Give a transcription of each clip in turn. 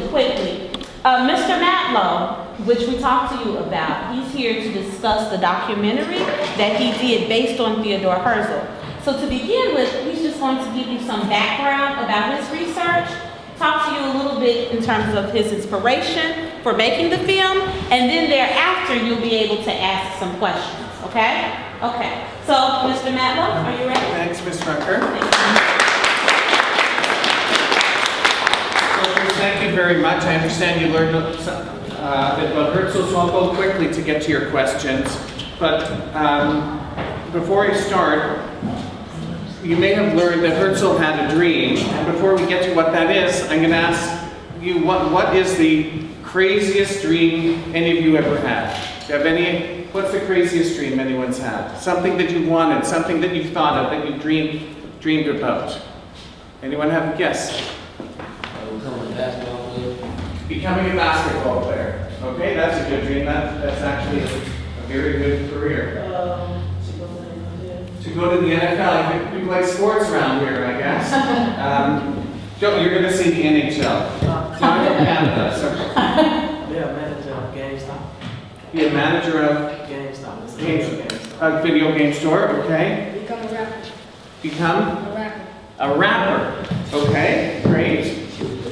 Quickly. Mr. Matlow, which we talked to you about, he's here to discuss the documentary that he did based on Theodore Herzl. So to begin with, he's just going to give you some background about his research, talk to you a little bit in terms of his inspiration for making the film, and then thereafter you'll be able to ask some questions, okay? Okay, so Mr. Matlow, are you ready? Thanks, Ms. Rucker. Thank you very much. I understand you learned a bit about Herzl, so I'll go quickly to get to your questions. But before I start, you may have learned that Herzl had a dream. And before we get to what that is, I'm going to ask you what is the craziest dream any of you ever had? Do you have any? What's the craziest dream anyone's had? Something that you wanted, something that you thought of, that you dreamed about. Anyone have a guess? Becoming a basketball player. Okay, that's a good dream. That's actually a very good career. To go to the NFL. You play sports around here, I guess. You're going to see the NHL. Canada. So. Yeah, manager of GameStop. Be a manager of GameStop. A video game store. Okay. Become a rapper. Become A rapper. a rapper. Okay, great.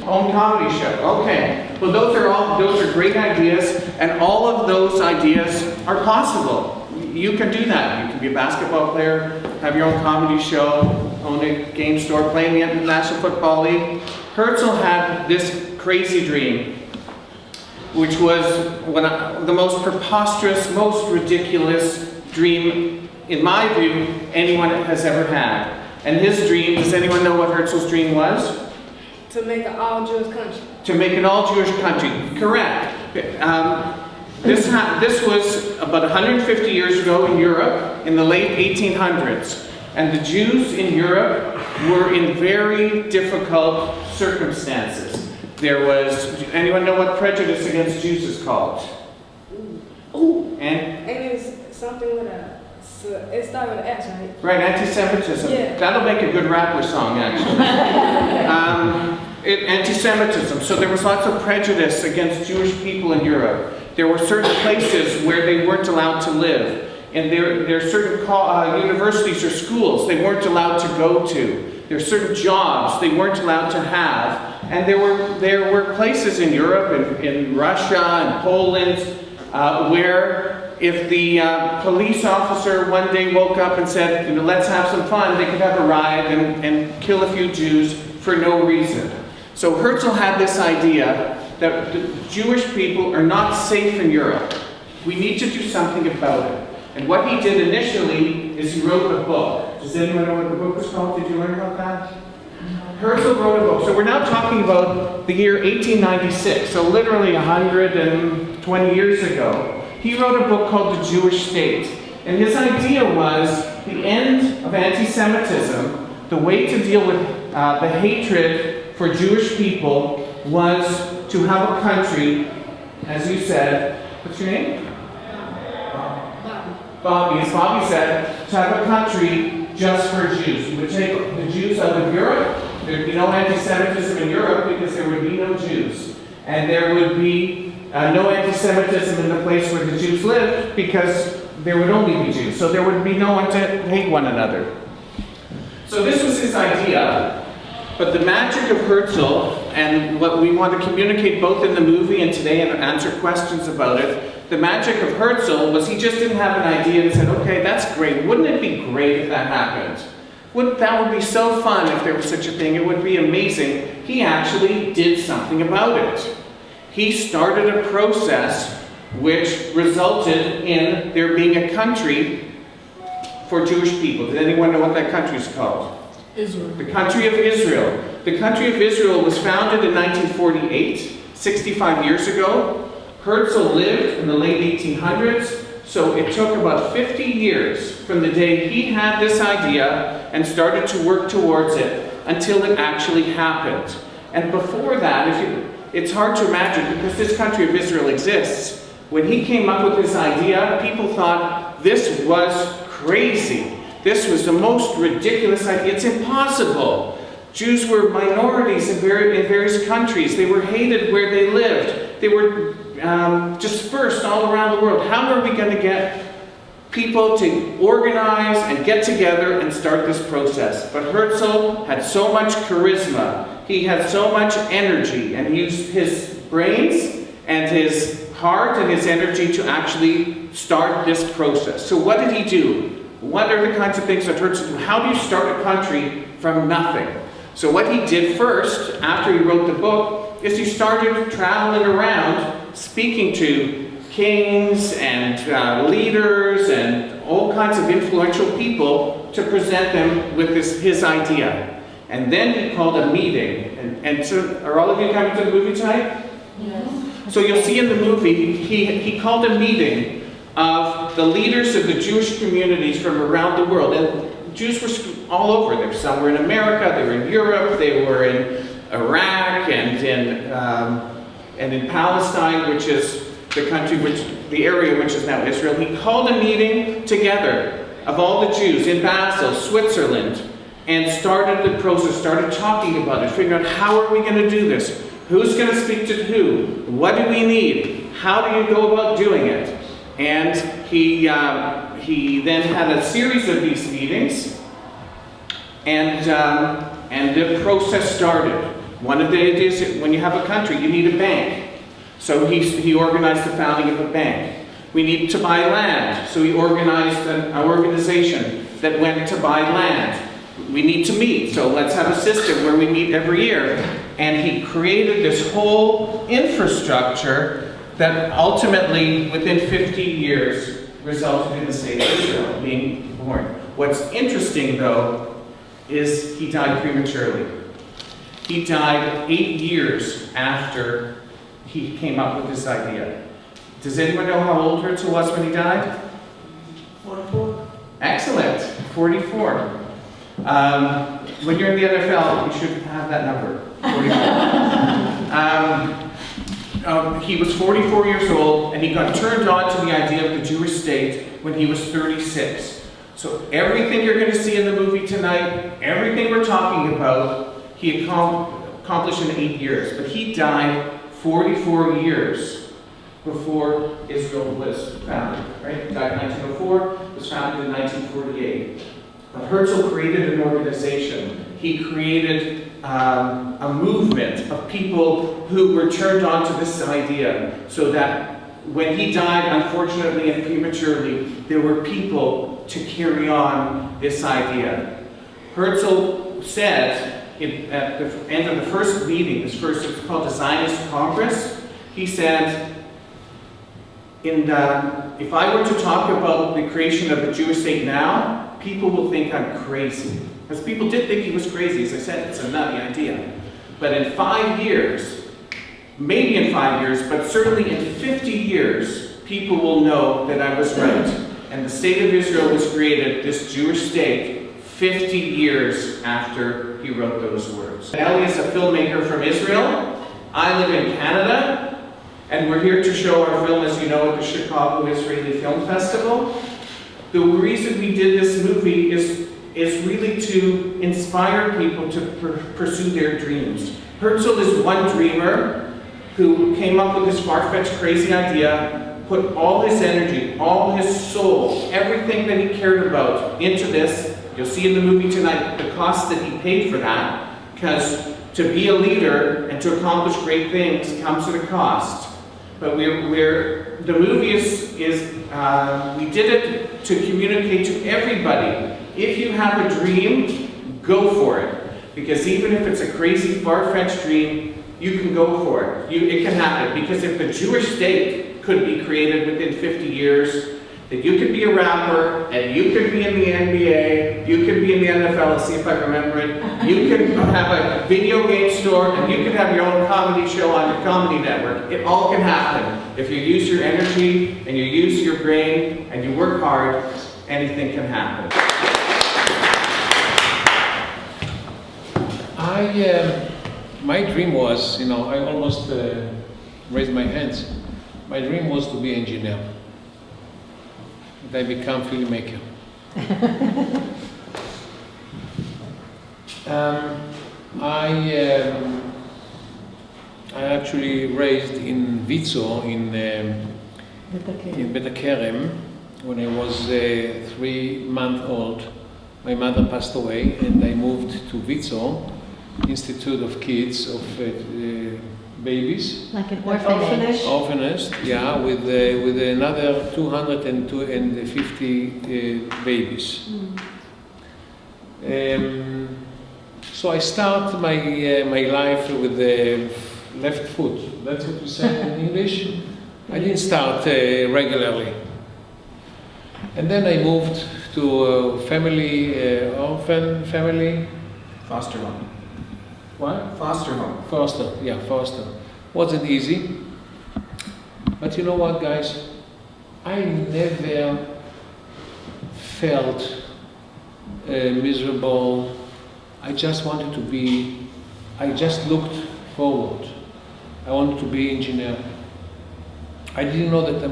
Home comedy show. Okay. Well, those are great ideas, and all of those ideas are possible. You can do that. You can be a basketball player, have your own comedy show, own a game store, play in the International Football League. Herzl had this crazy dream, which was the most preposterous, most ridiculous dream, in my view, anyone has ever had. And his dream, does anyone know what Herzl's dream was? To make an all-Jewish country. To make an all-Jewish country. Correct. This was about 150 years ago in Europe, in the late 1800s. And the Jews in Europe were in very difficult circumstances. There was, anyone know what prejudice against Jews is called? Ooh. And it's something with it started with an S, right? Right, anti-Semitism. Yeah. That'll make a good rapper song, actually. Anti-Semitism. So there was lots of prejudice against Jewish people in Europe. There were certain places where they weren't allowed to live. And there are certain universities or schools they weren't allowed to go to. There are certain jobs they weren't allowed to have. And there were places in Europe, in Russia and Poland, where if the police officer one day woke up and said, let's have some fun, they could have a riot and kill a few Jews for no reason. So Herzl had this idea that the Jewish people are not safe in Europe. We need to do something about it. And what he did initially is he wrote a book. Does anyone know what the book was called? Did you learn about that? Herzl wrote a book. So we're now talking about the year 1896, so literally 120 years ago. He wrote a book called The Jewish State. And his idea was the end of anti-Semitism, the way to deal with the hatred for Jewish people was to have a country, as you said, what's your name? Bobby. As Bobby said, to have a country just for Jews. You would take the Jews out of Europe. There would be no anti-Semitism in Europe because there would be no Jews. And there would be no anti-Semitism in the place where the Jews lived because there would only be Jews. So there would be no one to hate one another. So this was his idea. But the magic of Herzl, and what we want to communicate both in the movie and today and answer questions about it, the magic of Herzl was he just didn't have an idea and said, okay, that's great. Wouldn't it be great if that happened? That would be so fun if there was such a thing. It would be amazing. He actually did something about it. He started a process which resulted in there being a country for Jewish people. Does anyone know what that country is called? Israel. The country of Israel. The country of Israel was founded in 1948, 65 years ago. Herzl lived in the late 1800s, so it took about 50 years from the day he had this idea and started to work towards it until it actually happened. And before that, it's hard to imagine because this country of Israel exists. When he came up with this idea, people thought this was crazy. This was the most ridiculous idea. It's impossible. Jews were minorities in various countries. They were hated where they lived. They were dispersed all around the world. How are we going to get people to organize and get together and start this process? But Herzl had so much charisma. He had so much energy, and he used his brains and his heart and his energy to actually start this process. So what did he do? What are the kinds of things that Herzl do? How do you start a country from nothing? So what he did first, after he wrote the book, is he started traveling around, speaking to kings and leaders and all kinds of influential people to present them with his idea. And then he called a meeting. And so, are all of you coming to the movie tonight? Yes. So you'll see in the movie, he called a meeting of the leaders of the Jewish communities from around the world. And Jews were all over. They were somewhere in America, they were in Europe, they were in Iraq, and in Palestine, which is the area which is now Israel. He called a meeting together of all the Jews in Basel, Switzerland, and started the process, started talking about it, figuring out how are we going to do this? Who's going to speak to who? What do we need? How do you go about doing it? And he then had a series of these meetings, and the process started. One of the ideas, when you have a country, you need a bank. So he organized the founding of a bank. We need to buy land. So he organized an organization that went to buy land. We need to meet. So let's have a system where we meet every year. And he created this whole infrastructure that ultimately, within 50 years, resulted in the state of Israel being born. What's interesting, though, is he died prematurely. He died 8 years after he came up with this idea. Does anyone know how old Herzl was when he died? 44. Excellent, 44. When you're in the NFL, you should have that number, 44. He was 44 years old, and he got turned on to the idea of the Jewish state when he was 36. So everything you're going to see in the movie tonight, everything we're talking about, he accomplished in 8 years. But he died 44 years before Israel was founded, right? He died in 1904, was founded in 1948. But Herzl created an organization. He created a movement of people who were turned on to this idea, so that when he died, unfortunately and prematurely, there were people to carry on this idea. Herzl said, at the end of the first meeting, it's called the Zionist Congress, he said, if I were to talk about the creation of the Jewish state now, people will think I'm crazy. Because people did think he was crazy. As I said, it's a nutty idea. But in 5 years, maybe in 5 years, but certainly in 50 years, people will know that I was right. And the state of Israel was created, this Jewish state, 50 years after he wrote those words. Ellie is a filmmaker from Israel. I live in Canada. And we're here to show our film, as you know, at the Chicago Israeli Film Festival. The reason we did this movie is really to inspire people to pursue their dreams. Herzl is one dreamer who came up with this far-fetched, crazy idea, put all his energy, all his soul, everything that he cared about into this. You'll see in the movie tonight the cost that he paid for that, because to be a leader and to accomplish great things comes at a cost. But the movie we did it to communicate to everybody. If you have a dream, go for it. Because even if it's a crazy, far-fetched dream, you can go for it. It can happen. Because if the Jewish state could be created within 50 years, that you could be a rapper, and you could be in the NBA, you could be in the NFL, let's see if I remember it, you could have a video game store, and you could have your own comedy show on your comedy network. It all can happen. If you use your energy, and you use your brain, and you work hard, anything can happen. My dream was, I almost raised my hands. My dream was to be an engineer. I become filmmaker. I actually raised in Vizo in Bet Kerem when I was 3 months old. My mother passed away, and I moved to Vizo, Institute of Kids of Babies. Like an Orphanage? Orphanage, yeah, with another 250 babies. So I start my life with the left foot. That's what you say in English. I didn't start regularly, and then I moved to a family, orphan family. Foster home. What? Foster home. Foster, yeah, foster. Wasn't easy. But you know what, guys? I never felt miserable. I just wanted to be, I just looked forward. I wanted to be engineer. I didn't know that I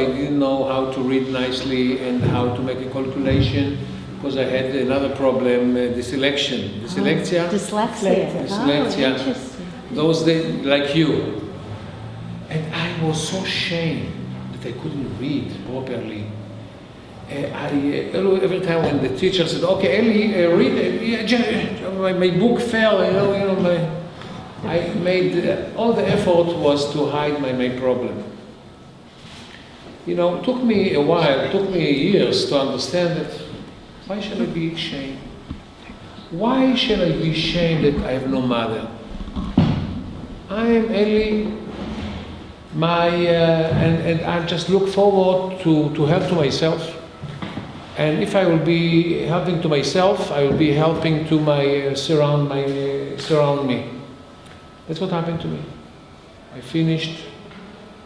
didn't know how to read nicely and how to make a calculation, because I had another problem, dyslexia. Dyslexia. Dyslexia. Oh, interesting. Those days, like you. And I was so ashamed that I couldn't read properly. Every time when the teacher said, "Okay, Eli, read," my book fell. I made all the effort was to hide my problem. It took me a while. It took me years to understand that. Why should I be ashamed? Why should I be ashamed that I have no mother? I am Eli. And I just look forward to help to myself. And if I will be helping to myself, I will be helping to surround me. That's what happened to me. I finished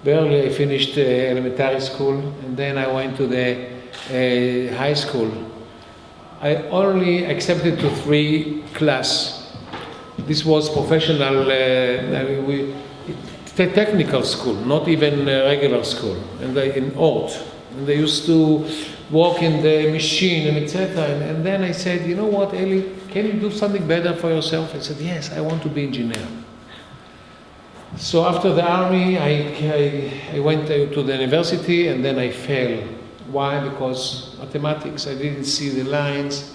elementary school, and then I went to the high school. I only accepted to 3 classes. This was professional, technical school, not even regular school, and in art. And they used to walk in the machine and etc. And then I said, "You know what, Eli, can you do something better for yourself?" I said, "Yes, I want to be engineer." So after the army, I went to the university, and then I failed. Why? Because mathematics, I didn't see the lines.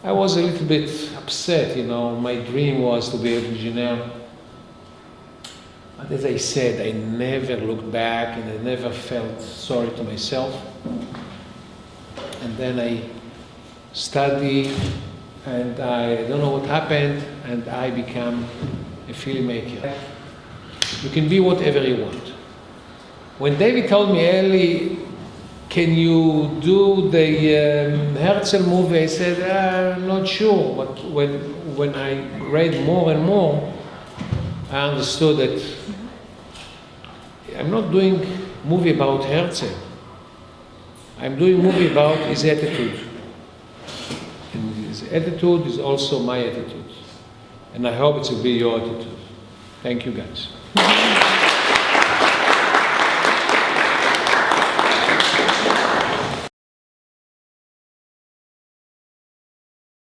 I was a little bit upset, my dream was to be an engineer. But as I said, I never looked back, and I never felt sorry to myself. And then I studied, and I don't know what happened, and I became a filmmaker. You can be whatever you want. When David told me, "Eli, can you do the Herzl movie?" I said, "I'm not sure." But when I read more and more, I understood that I'm not doing movie about Herzl. I'm doing movie about his attitude. And his attitude is also my attitude. And I hope it will be your attitude. Thank you, guys.